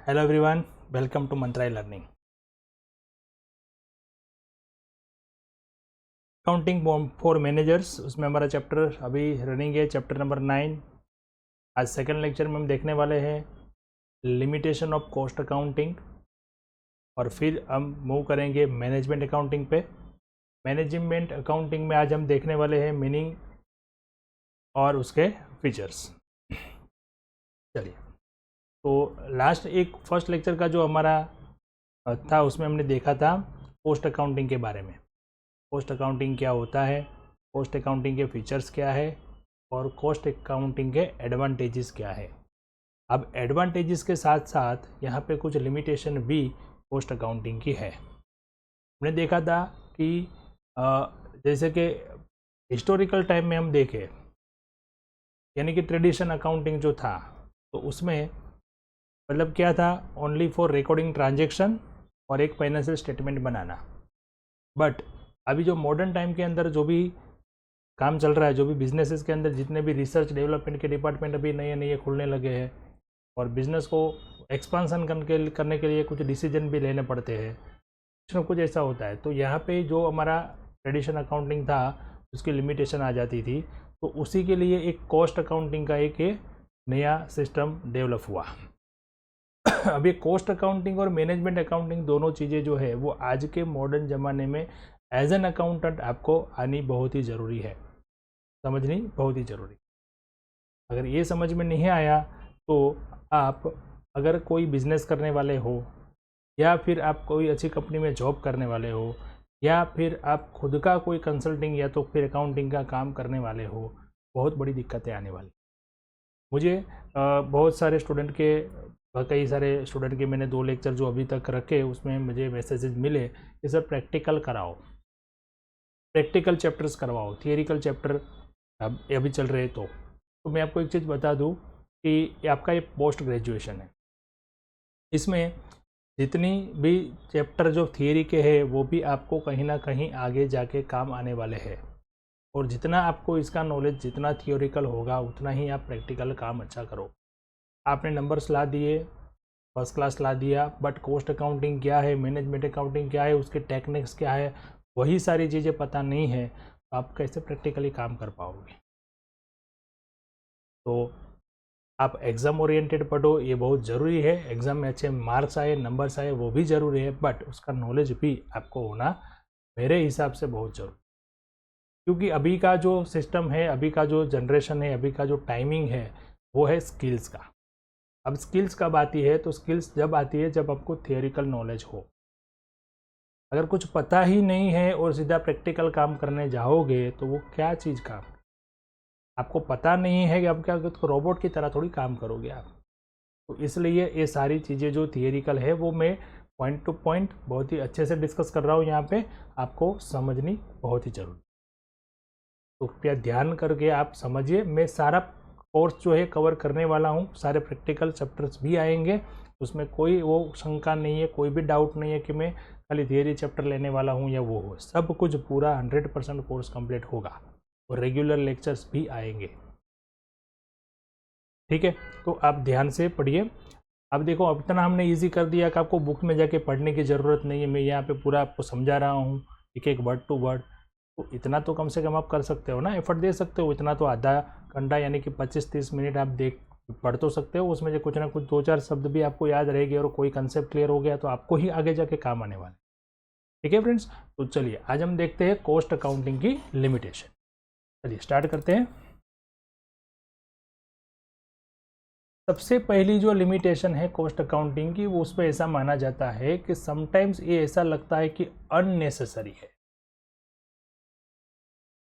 Hello everyone, welcome to Mantrai learning. Accounting for managers, उसमें हमारा chapter अभी रनिंग है, चैप्टर नंबर 9। आज सेकंड लेक्चर में हम देखने वाले हैं लिमिटेशन ऑफ कॉस्ट अकाउंटिंग, और फिर हम मूव करेंगे मैनेजमेंट अकाउंटिंग पे। मैनेजमेंट अकाउंटिंग में आज हम देखने वाले हैं मीनिंग और उसके फीचर्स। चलिए, तो लास्ट एक फर्स्ट लेक्चर का जो हमारा था उसमें हमने देखा था कॉस्ट अकाउंटिंग के बारे में। कॉस्ट अकाउंटिंग क्या होता है, कॉस्ट अकाउंटिंग के फीचर्स क्या है, और कॉस्ट अकाउंटिंग के एडवांटेजेस क्या है। अब एडवांटेजेस के साथ साथ यहाँ पे कुछ लिमिटेशन भी कॉस्ट अकाउंटिंग की है। हमने देखा था कि जैसे कि हिस्टोरिकल टाइम में हम देखें, यानी कि ट्रेडिशन अकाउंटिंग जो था, तो उसमें मतलब क्या था, ओनली फॉर रिकॉर्डिंग ट्रांजेक्शन और एक फाइनेंशियल स्टेटमेंट बनाना। बट अभी जो मॉडर्न टाइम के अंदर जो भी काम चल रहा है, जो भी बिजनेसेस के अंदर जितने भी रिसर्च डेवलपमेंट के डिपार्टमेंट अभी नए नए खुलने लगे हैं, और बिजनेस को एक्सपांसन करने के लिए कुछ डिसीजन भी लेने पड़ते हैं, कुछ ना कुछ ऐसा होता है। तो यहाँ पे जो हमारा ट्रेडिशन अकाउंटिंग था उसकी लिमिटेशन आ जाती थी, तो उसी के लिए एक कॉस्ट अकाउंटिंग का एक नया सिस्टम डेवलप हुआ। अभी कॉस्ट अकाउंटिंग और मैनेजमेंट अकाउंटिंग दोनों चीज़ें जो है वो आज के मॉडर्न ज़माने में एज एन अकाउंटेंट आपको आनी बहुत ही ज़रूरी है, समझनी बहुत ही ज़रूरी। अगर ये समझ में नहीं आया तो आप अगर कोई बिजनेस करने वाले हो, या फिर आप कोई अच्छी कंपनी में जॉब करने वाले हो, या फिर आप खुद का कोई कंसल्टिंग या तो फिर अकाउंटिंग का काम करने वाले हो, बहुत बड़ी दिक्कतें आने वाली। मुझे बहुत सारे स्टूडेंट के कई सारे स्टूडेंट के मैंने 2 लेक्चर जो अभी तक रखे उसमें मुझे मैसेजेस मिले कि सर प्रैक्टिकल कराओ, प्रैक्टिकल चैप्टर्स करवाओ, थियरिकल चैप्टर अब अभी चल रहे। तो मैं आपको एक चीज़ बता दूं कि आपका ये पोस्ट ग्रेजुएशन है, इसमें जितनी भी चैप्टर जो थियरी के हैं वो भी आपको कहीं ना कहीं आगे जाके काम आने वाले हैं, और जितना आपको इसका नॉलेज जितना थियोरिकल होगा उतना ही आप प्रैक्टिकल काम अच्छा करो। आपने नंबर्स ला दिए, फर्स्ट क्लास ला दिया, बट कॉस्ट अकाउंटिंग क्या है, मैनेजमेंट अकाउंटिंग क्या है, उसके टेक्निक्स क्या है, वही सारी चीज़ें पता नहीं है, तो आप कैसे प्रैक्टिकली काम कर पाओगे। तो आप एग्ज़ाम ओरिएंटेड पढ़ो, ये बहुत ज़रूरी है। एग्ज़ाम में अच्छे मार्क्स आए, नंबर्स आए, वो भी ज़रूरी है, बट उसका नॉलेज भी आपको होना मेरे हिसाब से बहुत ज़रूरी, क्योंकि अभी का जो सिस्टम है, अभी का जो जनरेशन है, अभी का जो टाइमिंग है वो है स्किल्स का। अब स्किल्स कब आती है, तो स्किल्स जब आती है जब आपको थियोरिकल नॉलेज हो। अगर कुछ पता ही नहीं है और सीधा प्रैक्टिकल काम करने जाओगे तो वो क्या चीज़ का, आपको पता नहीं है कि आप क्या रोबोट की तरह थोड़ी काम करोगे आप। तो इसलिए ये सारी चीज़ें जो थियोरिकल है वो मैं पॉइंट टू पॉइंट बहुत ही अच्छे से डिस्कस कर रहा हूँ, यहाँ पे आपको समझनी बहुत ही जरूरी। तो कृपया ध्यान करके आप समझिए, मैं सारा कोर्स जो है कवर करने वाला हूँ, सारे प्रैक्टिकल चैप्टर्स भी आएंगे, उसमें कोई वो शंका नहीं है, कोई भी डाउट नहीं है कि मैं खाली थियरी चैप्टर लेने वाला हूँ या वो हो। सब कुछ पूरा 100% कोर्स कंप्लीट होगा, और रेगुलर लेक्चर्स भी आएंगे। ठीक है, तो आप ध्यान से पढ़िए। अब देखो, अब इतना हमने इजी कर दिया कि आपको बुक में जाके पढ़ने की ज़रूरत नहीं है, मैं यहाँ पे पूरा आपको समझा रहा हूँ एक एक वर्ड टू वर्ड। तो इतना तो कम से कम आप कर सकते हो ना, एफर्ट दे सकते हो। इतना तो आधा घंटा यानी कि 25-30 मिनट आप पढ़ तो सकते हो, उसमें जो कुछ ना कुछ 2-4 शब्द भी आपको याद रहेगी, और कोई कंसेप्ट क्लियर हो गया तो आपको ही आगे जाके काम आने वाले। ठीक है फ्रेंड्स, तो चलिए आज हम देखते हैं कॉस्ट अकाउंटिंग की लिमिटेशन। चलिए स्टार्ट करते हैं। सबसे पहली जो लिमिटेशन है कॉस्ट अकाउंटिंग की, वो उसमें ऐसा माना जाता है कि समटाइम्स ये ऐसा लगता है कि अननेसेसरी है।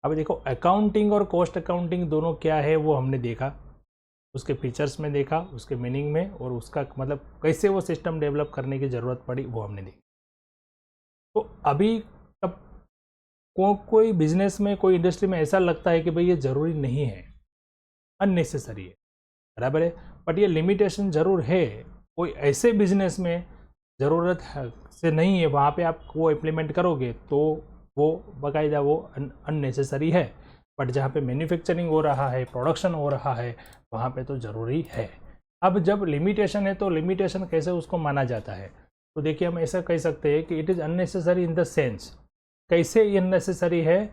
अब देखो, अकाउंटिंग और कॉस्ट अकाउंटिंग दोनों क्या है वो हमने देखा, उसके फीचर्स में देखा, उसके मीनिंग में, और उसका मतलब कैसे वो सिस्टम डेवलप करने की ज़रूरत पड़ी वो हमने देखा। तो अभी तब कोई बिजनेस में, कोई इंडस्ट्री में ऐसा लगता है कि भाई ये ज़रूरी नहीं है, अननेसेसरी है, बराबर है, बट ये लिमिटेशन ज़रूर है। कोई ऐसे बिजनेस में ज़रूरत से नहीं है, वहाँ पे आप वो इम्प्लीमेंट करोगे तो वो बाकायदा वो अननेसेसरी है। बट जहाँ पे मैन्युफैक्चरिंग हो रहा है, प्रोडक्शन हो रहा है, वहाँ पे तो ज़रूरी है। अब जब लिमिटेशन है तो लिमिटेशन कैसे उसको माना जाता है, तो देखिए हम ऐसा कह सकते हैं कि it is unnecessary in the sense, कैसे ये अननेसेसरी है,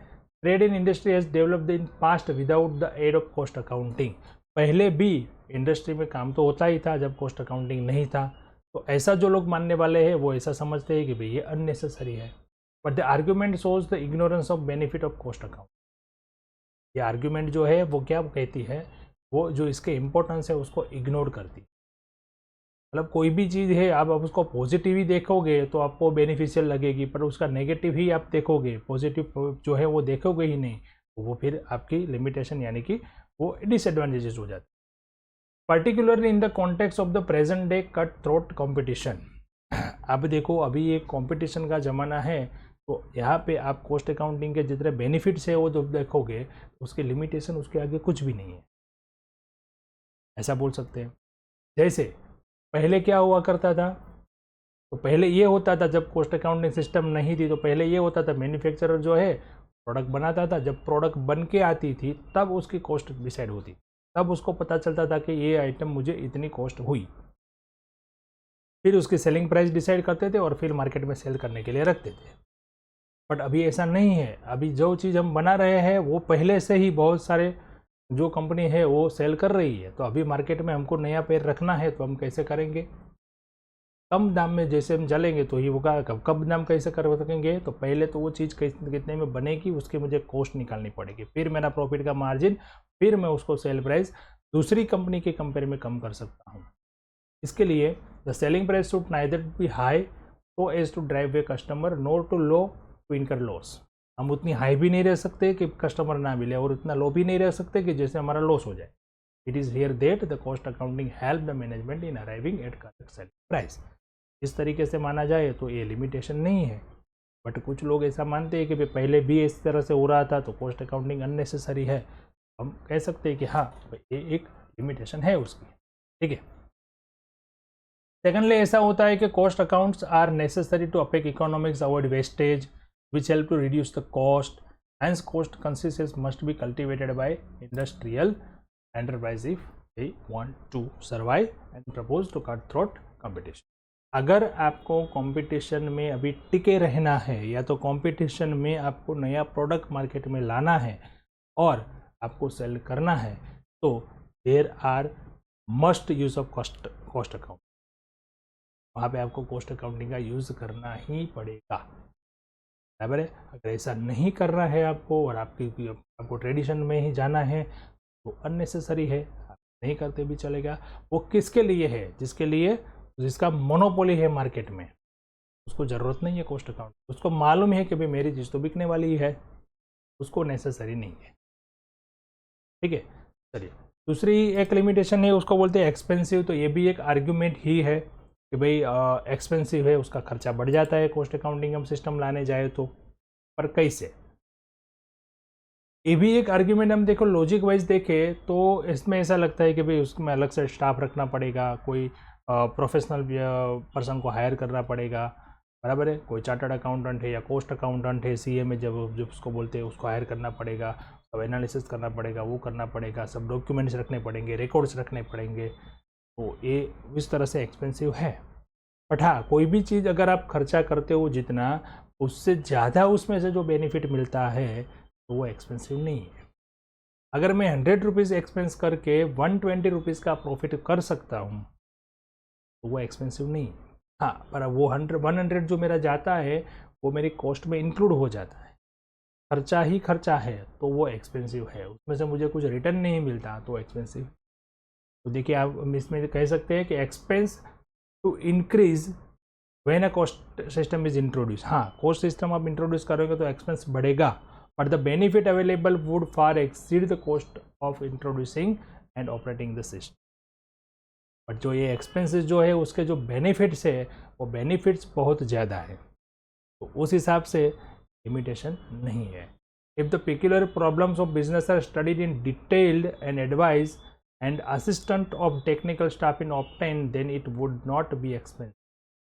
trade in industry has developed in past without the aid of cost accounting. पहले भी इंडस्ट्री में काम तो होता ही था जब कॉस्ट अकाउंटिंग नहीं था, तो ऐसा जो लोग मानने वाले हैं वो ऐसा समझते हैं कि भाई ये अननेसेसरी है। But the argument shows the ignorance of benefit of cost account. ये आर्ग्यूमेंट जो है वो क्या कहती है, वो जो इसके इम्पोर्टेंस है उसको इग्नोर करती है। मतलब कोई भी चीज़ है आप उसको पॉजिटिव ही देखोगे तो आपको बेनिफिशियल लगेगी, पर उसका नेगेटिव ही आप देखोगे, पॉजिटिव जो है वो देखोगे ही नहीं, तो वो फिर आपकी लिमिटेशन यानी कि वो डिसएडवांटेजेस हो जाते हैं। Particularly in the context of the present day cut throat competition. अब देखो अभी ये कॉम्पिटिशन का ज़माना है, तो यहाँ पे आप कॉस्ट अकाउंटिंग के जितने बेनिफिट्स है वो जब देखोगे उसके लिमिटेशन उसके आगे कुछ भी नहीं है, ऐसा बोल सकते हैं। जैसे पहले क्या हुआ करता था, तो पहले ये होता था जब कॉस्ट अकाउंटिंग सिस्टम नहीं थी, तो पहले ये होता था मैन्युफैक्चरर जो है प्रोडक्ट बनाता था, जब प्रोडक्ट बन के आती थी तब उसकी कॉस्ट डिसाइड होती, तब उसको पता चलता था कि ये आइटम मुझे इतनी कॉस्ट हुई, फिर उसकी सेलिंग प्राइस डिसाइड करते थे और फिर मार्केट में सेल करने के लिए रखते थे। बट अभी ऐसा नहीं है, अभी जो चीज़ हम बना रहे हैं वो पहले से ही बहुत सारे जो कंपनी है वो सेल कर रही है, तो अभी मार्केट में हमको नया पैर रखना है तो हम कैसे करेंगे, कम दाम में जैसे हम चलेंगे तो ही होगा। कम दाम कैसे कर सकेंगे, तो पहले तो वो चीज़ कितने में बनेगी उसकी मुझे कॉस्ट निकालनी पड़ेगी, फिर मेरा प्रॉफिट का मार्जिन, फिर मैं उसको सेल प्राइस दूसरी कंपनी के कंपेयर में कम कर सकता हूँ। इसके लिए the selling price should neither be high so as to drive a customer nor too low to incur loss. हम उतनी हाई भी नहीं रह सकते कि कस्टमर ना मिले और उतना लो भी नहीं रह सकते कि जैसे हमारा लॉस हो जाए। It is here that the cost accounting help the management in arriving at correct selling price. इस तरीके से माना जाए तो ये लिमिटेशन नहीं है, बट कुछ लोग ऐसा मानते हैं कि भाई पहले भी इस तरह से हो रहा था तो कॉस्ट अकाउंटिंग अननेसेसरी है। हम कह सकते हैं कि हाँ ये एक लिमिटेशन है उसकी, ठीक है। सेकेंडली ऐसा होता है कि cost accounts are necessary to effect economics, avoid wastage, which help to reduce the cost. Hence, cost consciousness must be cultivated by industrial enterprise if they want to survive and propose to cut throat competition. अगर आपको competition में अभी टिके रहना है या तो competition में आपको नया प्रोडक्ट मार्केट में लाना है और आपको सेल करना है, तो there are must use of cost account, वहाँ पे आपको कॉस्ट अकाउंटिंग का यूज़ करना ही पड़ेगा, बराबर है। अगर ऐसा नहीं करना है आपको और आपको ट्रेडिशन में ही जाना है तो अननेसेसरी है, आप नहीं करते भी चलेगा। वो किसके लिए है, जिसका मोनोपोली है मार्केट में, उसको ज़रूरत नहीं है कॉस्ट अकाउंट, उसको मालूम है कि भाई मेरी चीज़ तो बिकने वाली ही है, उसको नेसेसरी नहीं है, ठीक है। चलिए दूसरी एक लिमिटेशन है, उसको बोलते हैं एक्सपेंसिव। तो ये भी एक आर्ग्यूमेंट ही है कि भाई एक्सपेंसिव है, उसका खर्चा बढ़ जाता है कॉस्ट अकाउंटिंग हम सिस्टम लाने जाए तो, पर कैसे, ये भी एक आर्ग्यूमेंट। हम देखो लॉजिक वाइज देखें तो इसमें ऐसा लगता है कि भाई उसमें अलग से स्टाफ रखना पड़ेगा, कोई प्रोफेशनल पर्सन को हायर करना पड़ेगा, बराबर है। कोई चार्टर्ड अकाउंटेंट है या कॉस्ट अकाउंटेंट है, सीए में जब उसको बोलते हैं उसको हायर करना पड़ेगा, सब एनालिसिस करना पड़ेगा, वो करना पड़ेगा, सब डॉक्यूमेंट्स रखने पड़ेंगे, रिकॉर्ड्स रखने पड़ेंगे, तो ये इस तरह से एक्सपेंसिव है। बट हाँ, कोई भी चीज़ अगर आप खर्चा करते हो जितना, उससे ज़्यादा उसमें से जो बेनिफिट मिलता है तो वो एक्सपेंसिव नहीं है। अगर मैं 100 रुपीज़ एक्सपेंस करके 120 रुपीज़ का प्रॉफिट कर सकता हूँ तो वो एक्सपेंसिव नहीं है। हाँ, पर वो 100 जो मेरा जाता है वो मेरी कॉस्ट में इंक्लूड हो जाता है, खर्चा ही खर्चा है, तो वो एक्सपेंसिव है, उसमें से मुझे कुछ रिटर्न नहीं मिलता तो एक्सपेंसिव। तो देखिए आप इसमें कह सकते हैं कि expense to increase when a cost system is introduce. हाँ, कॉस्ट सिस्टम आप इंट्रोड्यूस करोगे तो एक्सपेंस बढ़ेगा, but the benefit available would far exceed the cost of introducing and operating the system. But जो ये एक्सपेंसेस जो है उसके जो बेनिफिट्स है वो बेनिफिट्स बहुत ज़्यादा है, तो उस हिसाब से लिमिटेशन नहीं है। If the peculiar problems of business are studied in detailed and advice and assistant of technical staff in obtain, then it would not be expensive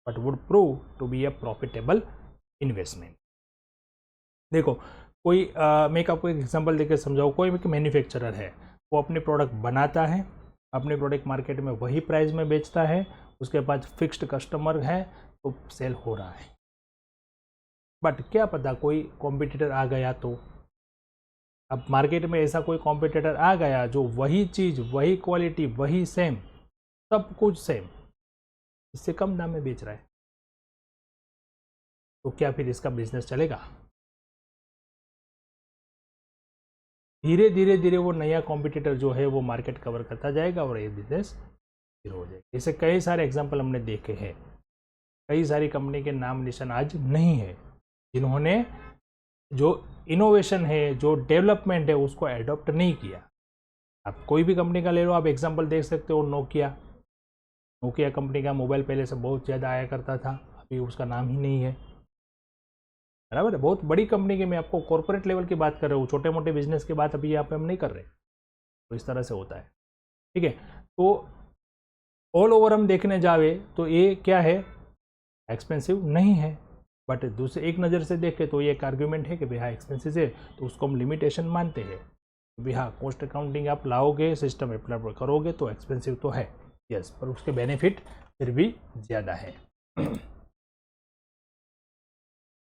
but would prove to be a profitable investment. देखो कोई मैं आपको एक example देकर समझाऊँ। कोई manufacturer है, वो अपनी प्रोडक्ट बनाता है, अपने प्रोडक्ट मार्केट में वही प्राइस में बेचता है, उसके पास फिक्स्ड कस्टमर है तो सेल हो रहा है। बट क्या पता कोई कॉम्पिटिटर आ गया तो, अब मार्केट में ऐसा कोई कॉम्पिटिटर आ गया जो वही चीज़, वही क्वालिटी, वही सेम, सब कुछ सेम, इससे कम दाम में बेच रहा है, तो क्या फिर इसका बिजनेस चलेगा? धीरे धीरे धीरे वो नया कॉम्पिटिटर जो है वो मार्केट कवर करता जाएगा और ये बिजनेस शुरू हो जाएगा। ऐसे कई सारे एग्जाम्पल हमने देखे हैं। कई सारी कंपनी के नाम निशान आज नहीं है जिन्होंने जो इनोवेशन है, जो डेवलपमेंट है, उसको एडॉप्ट नहीं किया। आप कोई भी कंपनी का ले लो, आप एग्जांपल देख सकते हो। नोकिया कंपनी का मोबाइल पहले से बहुत ज़्यादा आया करता था, अभी उसका नाम ही नहीं है, बराबर है। बहुत बड़ी कंपनी की, मैं आपको कॉर्पोरेट लेवल की बात कर रहा हूँ, छोटे मोटे बिजनेस की बात अभी यहाँ पे हम नहीं कर रहे। तो इस तरह से होता है, ठीक है। तो ऑल ओवर हम देखने जावे तो ये क्या है, एक्सपेंसिव नहीं है। बट दूसरे एक नज़र से देखें तो ये एक आर्ग्यूमेंट है कि भाई हाँ एक्सपेंसिव है, तो उसको हम लिमिटेशन मानते हैं। भाई हाँ, कॉस्ट अकाउंटिंग आप लाओगे, सिस्टम अप्लाई करोगे तो एक्सपेंसिव तो है, यस, पर उसके बेनिफिट फिर भी ज़्यादा है।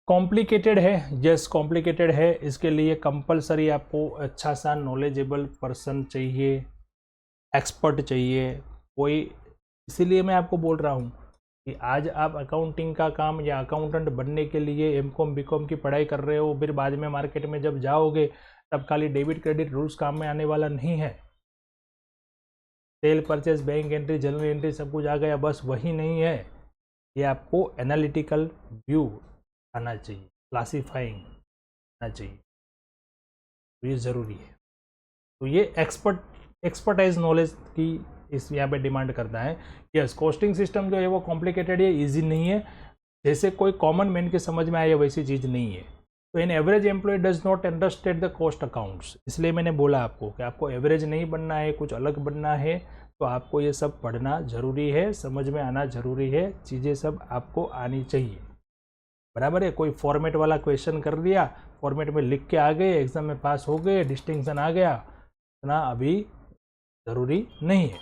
कॉम्प्लिकेटेड है, यस कॉम्प्लिकेटेड है। इसके लिए कंपलसरी आपको अच्छा सा नॉलेजेबल पर्सन चाहिए, एक्सपर्ट चाहिए कोई। इसीलिए मैं आपको बोल रहा हूँ कि आज आप अकाउंटिंग का काम या अकाउंटेंट बनने के लिए एमकॉम बीकॉम की पढ़ाई कर रहे हो, फिर बाद में मार्केट में जब जाओगे तब खाली डेबिट क्रेडिट रूल्स काम में आने वाला नहीं है। Cell purchase, bank entry, general entry सब कुछ आ गया, बस वही नहीं है। ये आपको एनालिटिकल व्यू आना चाहिए, क्लासीफाइंग आना चाहिए, तो ये ज़रूरी है। तो ये एक्सपर्टाइज नॉलेज की इस यहाँ पे डिमांड करता है। यस, कॉस्टिंग सिस्टम जो है वो कॉम्प्लिकेटेड है, इजी नहीं है, जैसे कोई कॉमन मैन के समझ में आए वैसी चीज़ नहीं है। तो an average employ does not understand the cost accounts. इसलिए मैंने बोला आपको कि आपको एवरेज नहीं बनना है, कुछ अलग बनना है, तो आपको ये सब पढ़ना ज़रूरी है, समझ में आना ज़रूरी है, चीज़ें सब आपको आनी चाहिए, बराबर है। कोई फॉर्मेट वाला क्वेश्चन कर दिया, फॉर्मेट में लिख के आ गए, एग्जाम में पास हो गए, डिस्टिंक्शन आ गया, इतना अभी ज़रूरी नहीं है।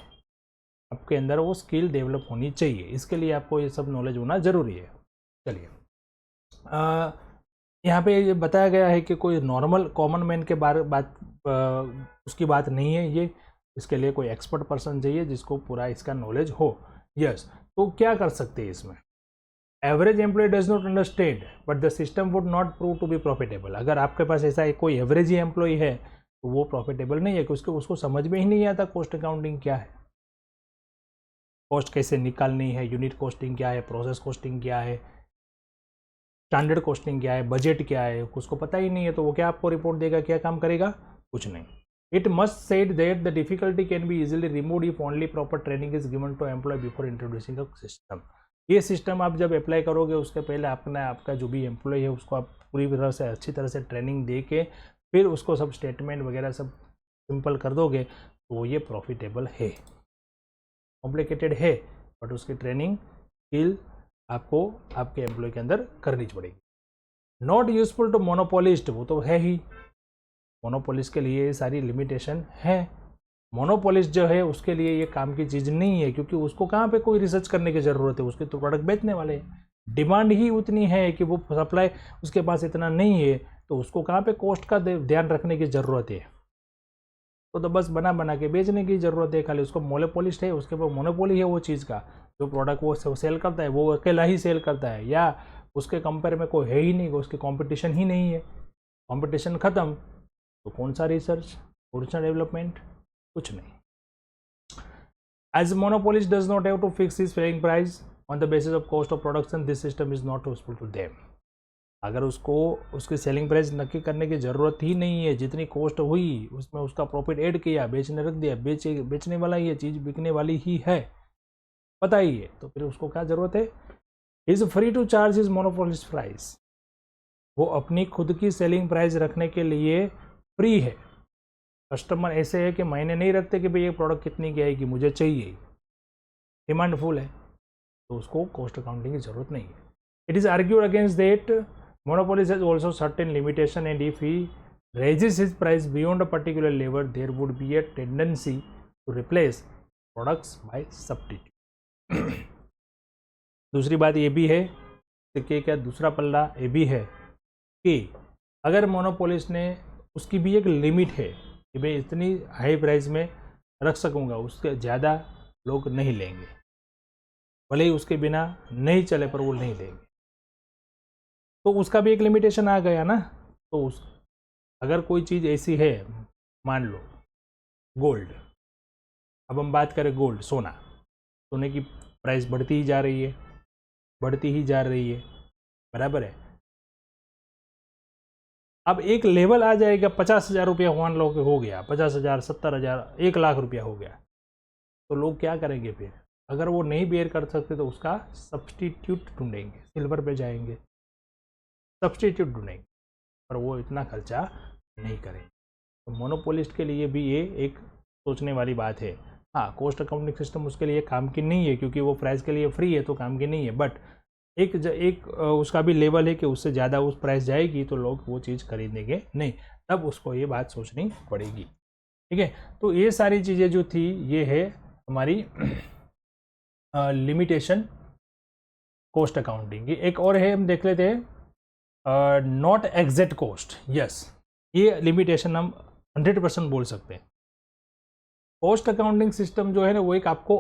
आपके अंदर वो स्किल डेवलप होनी चाहिए, इसके लिए आपको ये सब नॉलेज होना ज़रूरी है। चलिए, यहाँ पे ये बताया गया है कि कोई नॉर्मल कॉमन मैन के उसकी बात नहीं है ये, इसके लिए कोई एक्सपर्ट पर्सन चाहिए जिसको पूरा इसका नॉलेज हो। यस, तो क्या कर सकते हैं इसमें? Average employ does not understand but the system would not prove to be profitable. अगर आपके पास ऐसा कोई एवरेज ही एम्प्लॉय है तो वो प्रॉफिटेबल नहीं है, क्योंकि उसको समझ में ही नहीं आता कॉस्ट अकाउंटिंग क्या है, कॉस्ट कैसे निकालनी है, यूनिट कॉस्टिंग क्या है, प्रोसेस कॉस्टिंग क्या है, स्टैंडर्ड कॉस्टिंग क्या है, बजट क्या है, उसको पता ही नहीं है, तो वो क्या आपको रिपोर्ट देगा, क्या काम करेगा? कुछ नहीं। It must said that the difficulty can be easily remove if only proper training is given to employ before introducing a system. ये सिस्टम आप जब अप्लाई करोगे उसके पहले आपका जो भी एम्प्लॉय है उसको आप पूरी तरह से अच्छी तरह से ट्रेनिंग दे के फिर उसको सब स्टेटमेंट वगैरह सब सिंपल कर दोगे तो ये प्रॉफिटेबल है। कॉम्प्लिकेटेड है बट उसकी ट्रेनिंग स्किल आपको आपके एम्प्लॉय के अंदर करनी पड़ेगी। नॉट यूजफुल टू मोनोपोलिस्ट, वो तो है ही, मोनोपोलिस्ट के लिए ये सारी लिमिटेशन है। मोनोपोलिस्ट जो है उसके लिए ये काम की चीज़ नहीं है, क्योंकि उसको कहाँ पे कोई रिसर्च करने की ज़रूरत है, उसके तो प्रोडक्ट बेचने वाले हैं, डिमांड ही उतनी है कि वो सप्लाई उसके पास इतना नहीं है, तो उसको कहाँ पे कॉस्ट का ध्यान रखने की ज़रूरत है, तो बस बना के बेचने की ज़रूरत है खाली। उसको मोनोपोलिस्ट है, उसके पास मोनोपोली है वो चीज़ का, जो प्रोडक्ट वो सेल करता है वो अकेला ही सेल करता है, या उसके कंपेयर में कोई है ही नहीं, उसकी कंपटीशन ही नहीं है। कंपटीशन ख़त्म तो कौन सा रिसर्च, कौन सा डेवलपमेंट, कुछ नहीं। As monopolist does not have to fix his selling price on the basis of cost of production, this system is not useful to them. अगर उसको उसकी सेलिंग प्राइस नक्की करने की ज़रूरत ही नहीं है, जितनी कॉस्ट हुई उसमें उसका प्रॉफिट ऐड किया, बेचने रख दिया, बेचने वाला ही है, चीज़ बिकने वाली ही है, पता ही है, तो फिर उसको क्या ज़रूरत है? Is free to charge is monopolist price, वो अपनी खुद की सेलिंग प्राइस रखने के लिए फ्री है। कस्टमर ऐसे है कि मायने नहीं रखते कि भाई ये प्रोडक्ट कितनी की आएगी, मुझे चाहिए, डिमांड फुल है, तो उसको कॉस्ट अकाउंटिंग की ज़रूरत नहीं है। It is argued against that monopolist has also certain limitation, and if he raises his price beyond a particular level there would be a tendency to replace products by substitute. दूसरी बात ये भी है कि क्या दूसरा पल्ला ये भी है कि अगर मोनोपोलिस्ट ने, उसकी भी एक लिमिट है कि भाई इतनी हाई प्राइस में रख सकूँगा, उससे ज़्यादा लोग नहीं लेंगे, भले ही उसके बिना नहीं चले पर वो नहीं लेंगे। तो उसका भी एक लिमिटेशन आ गया ना। तो अगर कोई चीज़ ऐसी है, मान लो गोल्ड, अब हम बात करें गोल्ड, सोना, सोने की प्राइस बढ़ती ही जा रही है, बढ़ती ही जा रही है, बराबर है। अब एक लेवल आ जाएगा 50,000 रुपया मान लो हो गया, 50,000, 70,000, 1,00,000 रुपया हो गया, तो लोग क्या करेंगे फिर? अगर वो नहीं बेयर कर सकते तो उसका सब्स्टिट्यूट ढूंढेंगे, सिल्वर पे जाएंगे, सब्स्टिट्यूट ढूंढेंगे, पर वो इतना खर्चा नहीं करेंगे। तो मोनोपोलिस्ट के लिए भी ये एक सोचने वाली बात है। हाँ, कॉस्ट अकाउंटिंग सिस्टम उसके लिए काम की नहीं है, क्योंकि वो प्राइस के लिए फ्री है तो काम की नहीं है, बट एक उसका भी लेवल है कि उससे ज़्यादा उस प्राइस जाएगी तो लोग वो चीज़ खरीदेंगे नहीं, तब उसको ये बात सोचनी पड़ेगी। ठीक है, तो ये सारी चीज़ें जो थी ये है हमारी लिमिटेशन कॉस्ट अकाउंटिंग की। एक और है, हम देख लेते हैं, नॉट एग्जैक्ट कॉस्ट। यस, ये लिमिटेशन हम 100% बोल सकते हैं। कॉस्ट अकाउंटिंग सिस्टम जो है ना, वो एक आपको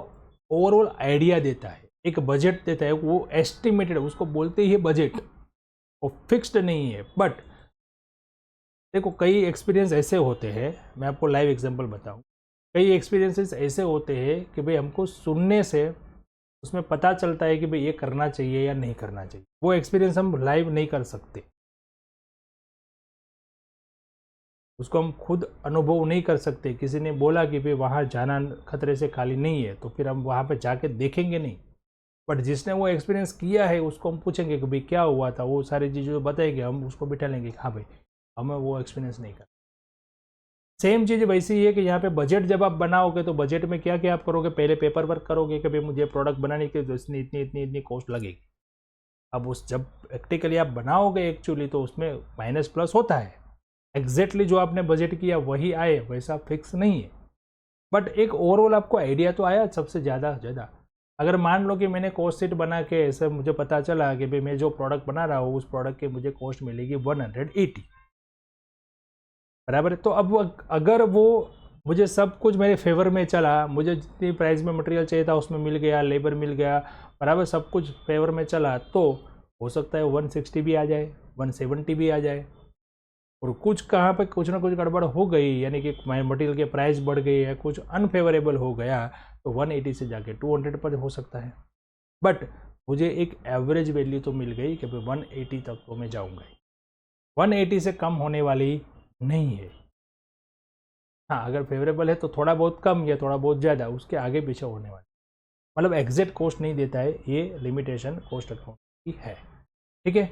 ओवरऑल आइडिया देता है, एक बजट देता है, वो एस्टिमेटेड, उसको बोलते ही है बजट, वो फिक्स्ड नहीं है। बट देखो, कई एक्सपीरियंस ऐसे होते हैं, मैं आपको लाइव एग्जांपल बताऊं, कई एक्सपीरियंसेस ऐसे होते हैं कि भाई हमको सुनने से उसमें पता चलता है कि भाई ये करना चाहिए या नहीं करना चाहिए, वो एक्सपीरियंस हम लाइव नहीं कर सकते, उसको हम खुद अनुभव नहीं कर सकते। किसी ने बोला कि भाई वहाँ जाना खतरे से खाली नहीं है, तो फिर हम वहाँ पे जाके देखेंगे नहीं, बट जिसने वो एक्सपीरियंस किया है उसको हम पूछेंगे कि भाई क्या हुआ था, वो सारी चीज़ें बताएंगे, हम उसको बिठा लेंगे कि हाँ भाई हमें वो एक्सपीरियंस नहीं कर। सेम चीज़ वैसी ही है कि यहाँ पे बजट जब आप बनाओगे तो बजट में क्या क्या आप करोगे, पहले पेपर वर्क करोगे कि भाई मुझे प्रोडक्ट बनाने के तो इसने इतनी इतनी इतनी कॉस्ट लगेगी। अब उस जब प्रैक्टिकली आप बनाओगे एक्चुअली तो उसमें माइनस प्लस होता है, एग्जैक्टली जो आपने बजट किया वही आए वैसा फिक्स नहीं है, बट एक ओवरऑल आपको आइडिया तो आया सबसे ज़्यादा। अगर मान लो कि मैंने कॉस्ट शीट बना के ऐसे मुझे पता चला कि भाई मैं जो प्रोडक्ट बना रहा हूँ उस प्रोडक्ट की मुझे कॉस्ट मिलेगी 180, बराबर है। तो अब अगर वो मुझे सब कुछ मेरे फेवर में चला, मुझे जितनी प्राइस में मटेरियल चाहिए था उसमें मिल गया, लेबर मिल गया, बराबर सब कुछ फेवर में चला, तो हो सकता है 160 भी आ जाए, 170 भी आ जाए, और कुछ कहाँ पे कुछ ना कुछ गड़बड़ हो गई, यानी कि मटेरियल के प्राइस बढ़ गई है, कुछ अनफेवरेबल हो गया, तो 180 से जाके 200 पर हो सकता है। बट मुझे एक एवरेज वैल्यू तो मिल गई कि भाई 180 तक तो मैं जाऊँगा, 180 से कम होने वाली नहीं है। हाँ, अगर फेवरेबल है तो थोड़ा बहुत कम या थोड़ा बहुत ज़्यादा, उसके आगे पीछे होने वाला, मतलब एग्जैक्ट कॉस्ट नहीं देता है, ये लिमिटेशन कॉस्ट अकाउंट की है। ठीक है,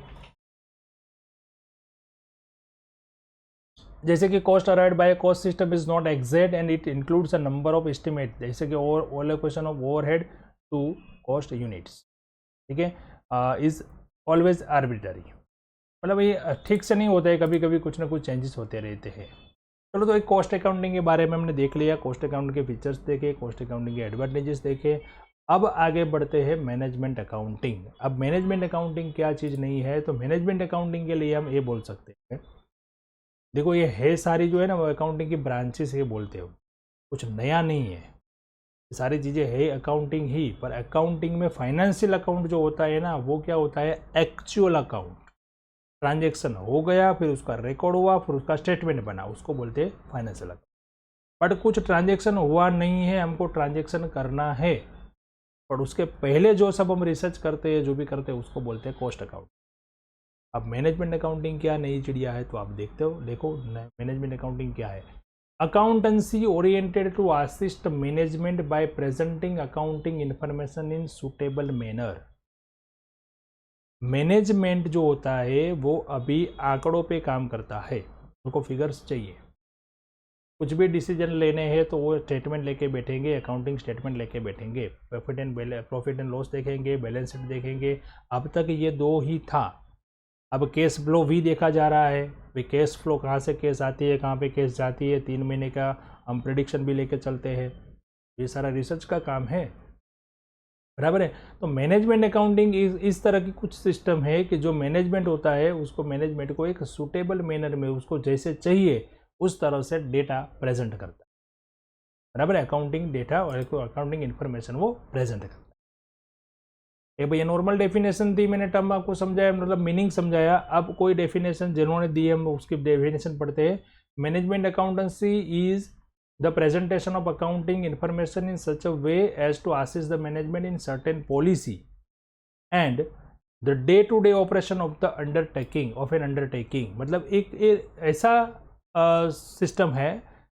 जैसे कि cost arrived by cost system is not exact and it includes a number of estimate, जैसे कि overallocation of overhead to cost units, ठीक है, इज ऑलवेज आर्बिट्ररी, मतलब ये ठीक से नहीं होता है, कभी कभी कुछ ना कुछ चेंजेस होते रहते हैं। चलो, तो एक कॉस्ट अकाउंटिंग के बारे में हमने देख लिया, कॉस्ट अकाउंटिंग के फीचर्स देखे, कॉस्ट अकाउंटिंग के एडवांटेजेस देखे। अब आगे बढ़ते हैं मैनेजमेंट अकाउंटिंग। अब मैनेजमेंट अकाउंटिंग क्या चीज़ नहीं है, तो मैनेजमेंट अकाउंटिंग के लिए हम ये बोल सकते हैं, देखो ये है सारी जो है ना वो अकाउंटिंग की ब्रांचेस ये बोलते हो, कुछ नया नहीं है, सारी चीज़ें है अकाउंटिंग ही, पर अकाउंटिंग में फाइनेंशियल अकाउंट जो होता है ना वो क्या होता है, एक्चुअल अकाउंट, ट्रांजेक्शन हो गया फिर उसका रिकॉर्ड हुआ फिर उसका स्टेटमेंट बना, उसको बोलते हैं फाइनेंशियल अकाउंट। बट कुछ ट्रांजेक्शन हुआ नहीं है, हमको ट्रांजेक्शन करना है, पर उसके पहले जो सब हम रिसर्च करते हैं जो भी करते हैं उसको बोलते हैं कॉस्ट अकाउंट। अब मैनेजमेंट अकाउंटिंग क्या नई चिड़िया है, तो आप देखते हो, देखो मैनेजमेंट अकाउंटिंग क्या है, accountancy oriented to assist management by presenting accounting information in suitable manner. Management जो होता है वो अभी आंकड़ों पे काम करता है, उनको फिगर्स चाहिए, कुछ भी डिसीजन लेने हैं तो वो स्टेटमेंट लेके बैठेंगे, अकाउंटिंग स्टेटमेंट लेके बैठेंगे, प्रॉफिट एंड लॉस देखेंगे, बैलेंस शीट देखेंगे। अब तक ये दो ही था, अब कैश फ्लो भी देखा जा रहा है, भाई कैश फ्लो कहाँ से कैश आती है, कहाँ पे कैश जाती है, 3 महीने का हम प्रेडिक्शन भी लेके चलते हैं, ये सारा रिसर्च का काम है, बराबर है। तो मैनेजमेंट अकाउंटिंग इस तरह की कुछ सिस्टम है कि जो मैनेजमेंट होता है उसको मैनेजमेंट को एक सूटेबल मैनर में उसको जैसे चाहिए उस तरह से डेटा प्रेजेंट करता है, बराबर है। अकाउंटिंग डेटा और अकाउंटिंग इन्फॉर्मेशन वो प्रेजेंट करता है। ये भैया नॉर्मल डेफिनेशन थी, मैंने टर्म आपको समझाया, मतलब मीनिंग समझाया। अब कोई डेफिनेशन जिन्होंने दी है हम उसकी डेफिनेशन पढ़ते हैं। Management accountancy is the presentation of accounting information in such a way as to assist the management in certain policy and the day to day operation of the undertaking of an undertaking. मतलब एक ऐसा system है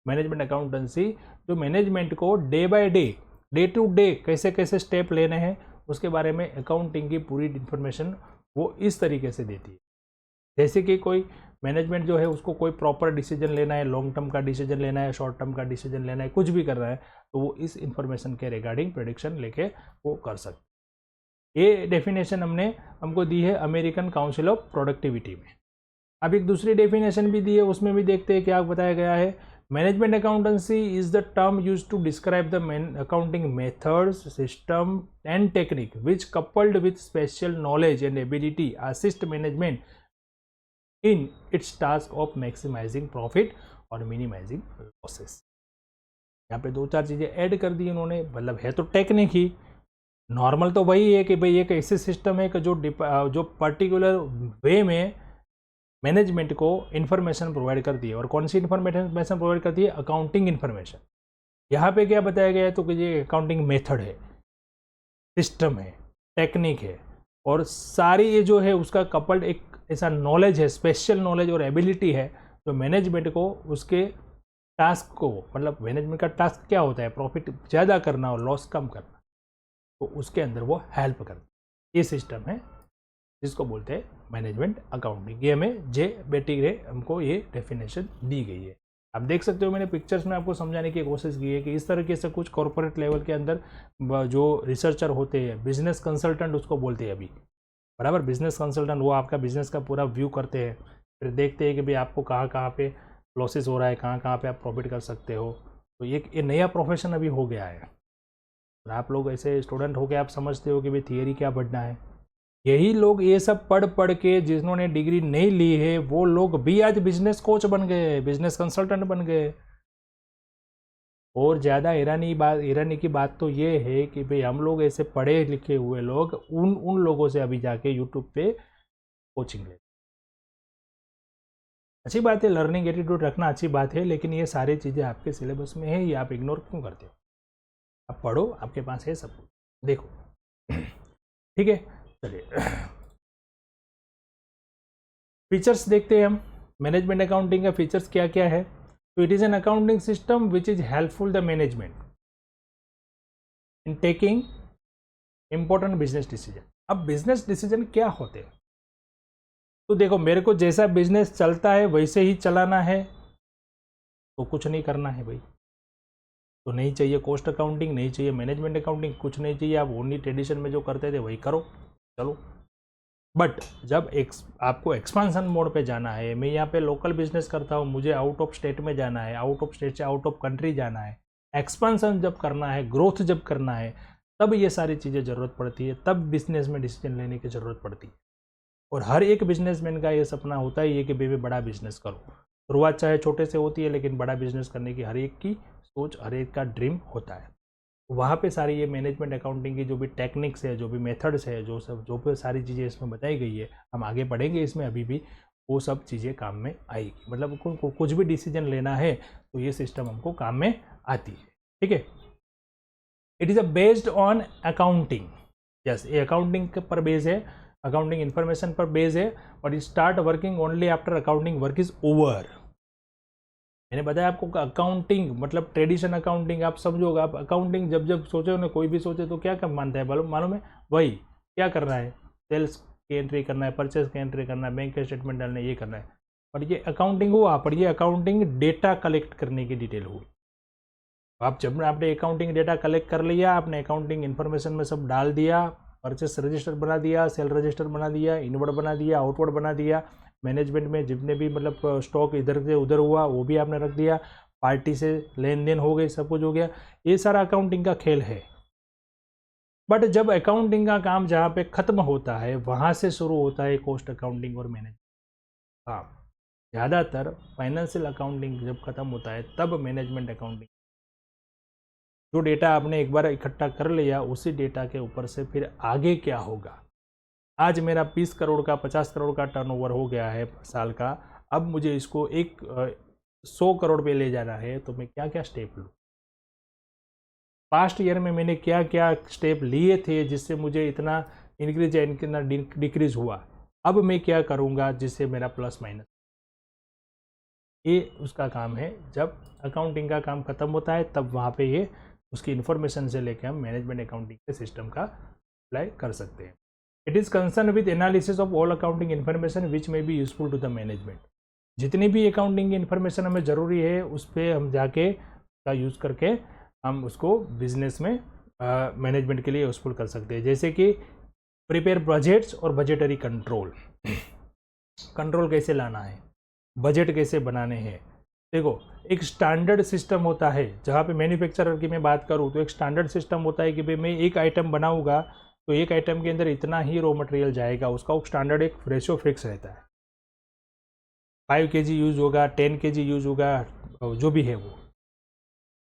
management accountancy जो management को day by day to day कैसे कैसे step लेने हैं उसके बारे में अकाउंटिंग की पूरी इन्फॉर्मेशन वो इस तरीके से देती है। जैसे कि कोई मैनेजमेंट जो है उसको कोई प्रॉपर डिसीजन लेना है, लॉन्ग टर्म का डिसीजन लेना है, शॉर्ट टर्म का डिसीजन लेना है, कुछ भी कर रहा है तो वो इस इन्फॉर्मेशन के रिगार्डिंग प्रेडिक्शन लेके वो कर सकते। ये डेफिनेशन हमको दी है अमेरिकन काउंसिल ऑफ प्रोडक्टिविटी में। अब एक दूसरी डेफिनेशन भी दी है, उसमें भी देखते हैं क्या बताया गया है। Management accountancy is the term use to describe the accounting methods, system and technique which coupled with special knowledge and ability assist management in its task of maximising profit और मिनिमाइजिंग लॉसेस। यहाँ पे दो चार चीज़ें add कर दी उन्होंने, मतलब है तो टेक्निक ही। नॉर्मल तो वही है कि भाई एक ऐसे सिस्टम है कि जो पर्टिकुलर वे में मैनेजमेंट को इन्फॉर्मेशन प्रोवाइड करती है। और कौन सी इन्फॉर्मेशन प्रोवाइड करती है? Accounting information. यहाँ पे क्या बताया गया है तो कि ये अकाउंटिंग मेथड है, सिस्टम है, टेक्निक है और सारी ये जो है उसका कपल्ड एक ऐसा नॉलेज है, स्पेशल नॉलेज और एबिलिटी है जो मैनेजमेंट को उसके टास्क को, मतलब मैनेजमेंट का टास्क क्या होता है? प्रॉफिट ज़्यादा करना और लॉस कम करना, तो उसके अंदर वो हेल्प करता है। ये सिस्टम है जिसको बोलते हैं मैनेजमेंट अकाउंटिंग। ये हमें जे बेटी रे हमको ये डेफिनेशन दी गई है। आप देख सकते हो मैंने पिक्चर्स में आपको समझाने की कोशिश की है कि इस तरीके से कुछ कॉर्पोरेट लेवल के अंदर जो रिसर्चर होते हैं, बिजनेस कंसल्टेंट उसको बोलते हैं अभी, बराबर। बिजनेस कंसल्टेंट वो आपका बिजनेस का पूरा व्यू करते हैं, फिर देखते हैं कि भाई आपको कहाँ कहाँ पे लॉसेस हो रहा है, कहाँ कहाँ पे आप प्रॉफिट कर सकते हो। तो ये नया प्रोफेशन अभी हो गया है। और आप लोग ऐसे स्टूडेंट हो के आप समझते हो कि भाई थियरी क्या पढ़ना है। यही लोग ये सब पढ़ के जिन्होंने डिग्री नहीं ली है वो लोग भी आज बिजनेस कोच बन गए, बिजनेस कंसल्टेंट बन गए। और ज़्यादा हैरानी की बात तो ये है कि भाई हम लोग ऐसे पढ़े लिखे हुए लोग उन लोगों से अभी जाके यूट्यूब पे कोचिंग ले। अच्छी बात है, लर्निंग एटीट्यूड रखना अच्छी बात है, लेकिन ये सारी चीज़ें आपके सिलेबस में है, ये आप इग्नोर क्यों करते हो? आप पढ़ो, आपके पास है सब कुछ, देखो। ठीक है, चलिए फीचर्स देखते हैं हम। मैनेजमेंट अकाउंटिंग का फीचर्स क्या क्या है? तो it is an accounting system which is helpful the management in taking important business decision. अब बिजनेस डिसीजन क्या होते हैं? तो देखो, मेरे को जैसा बिजनेस चलता है वैसे ही चलाना है तो कुछ नहीं करना है भाई। तो नहीं चाहिए कॉस्ट अकाउंटिंग, नहीं चाहिए मैनेजमेंट अकाउंटिंग, कुछ नहीं चाहिए। आप ओनली ट्रेडिशन में जो करते थे वही करो, चलो। बट जब आपको एक्सपांसन मोड पे जाना है, मैं यहाँ पे लोकल बिजनेस करता हूँ, मुझे आउट ऑफ स्टेट में जाना है, आउट ऑफ स्टेट से आउट ऑफ कंट्री जाना है, एक्सपांसन जब करना है, ग्रोथ जब करना है, तब ये सारी चीज़ें ज़रूरत पड़ती है, तब बिजनेस में डिसीजन लेने की ज़रूरत पड़ती है। और हर एक बिजनेसमैन का ये सपना होता ही है कि भाई बड़ा बिजनेस करो। शुरुआत चाहे छोटे से होती है, लेकिन बड़ा बिजनेस करने की हर एक की सोच, हर एक का ड्रीम होता है। वहाँ पे सारी ये मैनेजमेंट अकाउंटिंग की जो भी टेक्निक्स है, जो भी मेथड्स है, जो भी सारी चीज़ें इसमें बताई गई है, हम आगे पढ़ेंगे इसमें अभी भी, वो सब चीज़ें काम में आएगी। मतलब कुछ भी डिसीजन लेना है तो ये सिस्टम हमको काम में आती है। ठीक है, it is a based on accounting. Yes, ये अकाउंटिंग पर बेस है, अकाउंटिंग इन्फॉर्मेशन पर बेस है। और ये start working only after accounting work is over. मैंने बताया आपको अकाउंटिंग मतलब ट्रेडिशन अकाउंटिंग आप समझोगे। आप अकाउंटिंग जब सोचो ना, कोई भी सोचे तो क्या मानता है मालूम है? वही क्या कर रहा है, सेल्स की एंट्री करना है, परचेज की एंट्री करना है, बैंक के स्टेटमेंट डालना है, ये करना है। पर ये अकाउंटिंग हुआ, पर ये अकाउंटिंग डेटा कलेक्ट करने की डिटेल हुई। आप जब आपने अकाउंटिंग डेटा कलेक्ट कर लिया, आपने अकाउंटिंग इन्फॉर्मेशन में सब डाल दिया, परचेस रजिस्टर बना दिया, सेल रजिस्टर बना दिया, इनवर्ड बना दिया, आउटवर्ड बना दिया, मैनेजमेंट में जितने भी मतलब स्टॉक इधर से उधर हुआ वो भी आपने रख दिया, पार्टी से लेन देन हो गई, सब कुछ हो गया, ये सारा अकाउंटिंग का खेल है। बट जब अकाउंटिंग का काम जहाँ पे ख़त्म होता है वहाँ से शुरू होता है कॉस्ट अकाउंटिंग और मैनेजमेंट काम। ज़्यादातर फाइनेंशियल अकाउंटिंग जब ख़त्म होता है तब मैनेजमेंट अकाउंटिंग, जो डेटा आपने एक बार इकट्ठा कर लिया उसी डेटा के ऊपर से फिर आगे क्या होगा। आज मेरा 20 करोड़ का 50 करोड़ का टर्नओवर हो गया है साल का, अब मुझे इसको 100 करोड़ पे ले जाना है, तो मैं क्या क्या स्टेप लूँ। पास्ट ईयर में मैंने क्या क्या स्टेप लिए थे जिससे मुझे इतना इंक्रीज या इतना डिक्रीज हुआ, अब मैं क्या करूँगा जिससे मेरा प्लस माइनस। ये उसका काम है। जब अकाउंटिंग का काम ख़त्म होता है तब वहाँ पे ये उसकी इन्फॉर्मेशन से लेकर हम मैनेजमेंट अकाउंटिंग के सिस्टम का अप्लाई कर सकते हैं। It is concern with analysis of all accounting information which may be useful to the management. जितनी भी अकाउंटिंग की इन्फॉर्मेशन हमें ज़रूरी है उस पर हम जाके का यूज़ करके हम उसको बिजनेस में मैनेजमेंट के लिए यूज़फुल कर सकते हैं। जैसे कि प्रिपेयर बजट्स और बजटरी कंट्रोल, कंट्रोल कैसे लाना है, बजट कैसे बनाने हैं। देखो एक स्टैंडर्ड सिस्टम होता है, जहाँ पे मैन्युफैक्चरर की मैं बात करूँ तो एक स्टैंडर्ड सिस्टम होता है कि भाई मैं एक आइटम बनाऊंगा तो एक आइटम के अंदर इतना ही रॉ मटेरियल जाएगा, उसका स्टैंडर्ड एक रेशियो फिक्स रहता है। 5 kg यूज होगा, 10 kg यूज होगा, जो भी है वो,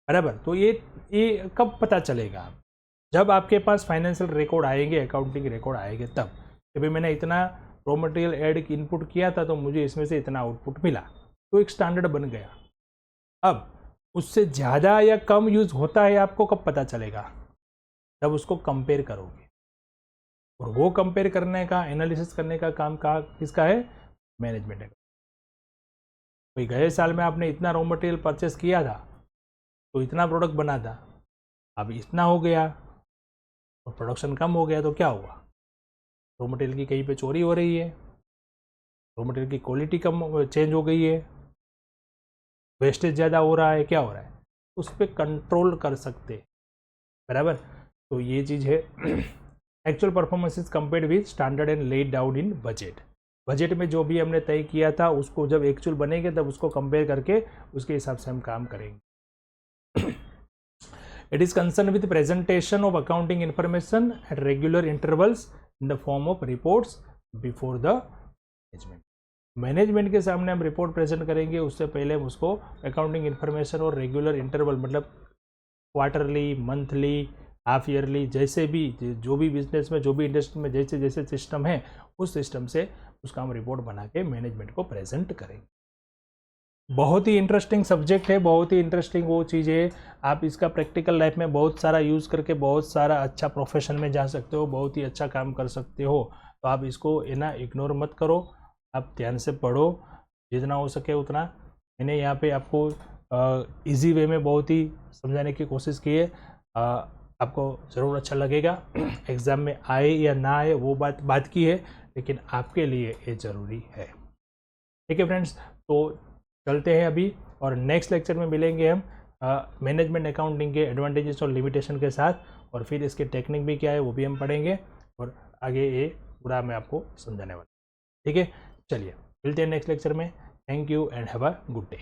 बराबर। तो ये कब पता चलेगा, जब आपके पास फाइनेंशियल रिकॉर्ड आएंगे, अकाउंटिंग रिकॉर्ड आएंगे तब कि भाई मैंने इतना रॉ मटेरियल ऐड इनपुट किया था तो मुझे इसमें से इतना आउटपुट मिला, तो एक स्टैंडर्ड बन गया। अब उससे ज़्यादा या कम यूज होता है आपको कब पता चलेगा, जब उसको कंपेयर करोगे। और वो कंपेयर करने का, एनालिसिस करने का काम किसका है, मैनेजमेंट है। भाई गए साल में आपने इतना रॉ मटेरियल परचेस किया था तो इतना प्रोडक्ट बना था, अब इतना हो गया और प्रोडक्शन कम हो गया तो क्या हुआ, रॉ मटेरियल की कहीं पे चोरी हो रही है, रॉ मटेरियल की क्वालिटी कम चेंज हो गई है, वेस्टेज ज़्यादा हो रहा है, क्या हो रहा है, उस पर कंट्रोल कर सकते, बराबर। तो ये चीज़ है। Actual performance is compared with standard and laid down in budget. Budget में जो भी हमने तय किया था उसको जब एक्चुअल बनेंगे तब उसको कंपेयर करके उसके हिसाब से हम काम करेंगे। It is concern with presentation of accounting information at regular intervals in the form of reports before the management. Management के सामने हम रिपोर्ट प्रेजेंट करेंगे, उससे पहले हम उसको अकाउंटिंग इंफॉर्मेशन और रेगुलर इंटरवल, मतलब क्वार्टरली, मंथली, हाफ ईयरली, जैसे भी जो भी बिजनेस में, जो भी इंडस्ट्री में जैसे जैसे सिस्टम है उस सिस्टम से उसका हम रिपोर्ट बना के मैनेजमेंट को प्रेजेंट करेंगे। बहुत ही इंटरेस्टिंग सब्जेक्ट है, बहुत ही इंटरेस्टिंग वो चीज़ है। आप इसका प्रैक्टिकल लाइफ में बहुत सारा यूज़ करके बहुत सारा अच्छा प्रोफेशन में जा सकते हो, बहुत ही अच्छा काम कर सकते हो। तो आप इसको ना इग्नोर मत करो, आप ध्यान से पढ़ो जितना हो सके उतना। मैंने यहाँ पे आपको इजी वे में बहुत ही समझाने की कोशिश की है, आपको ज़रूर अच्छा लगेगा। एग्ज़ाम में आए या ना आए वो बात की है, लेकिन आपके लिए ये ज़रूरी है। ठीक है फ्रेंड्स, तो चलते हैं अभी और नेक्स्ट लेक्चर में मिलेंगे हम मैनेजमेंट अकाउंटिंग के एडवांटेजेस और लिमिटेशन के साथ, और फिर इसके टेक्निक भी क्या है वो भी हम पढ़ेंगे और आगे ये पूरा मैं आपको समझाने वाला। ठीक है, चलिए मिलते हैं नेक्स्ट लेक्चर में। Thank you and have a good day.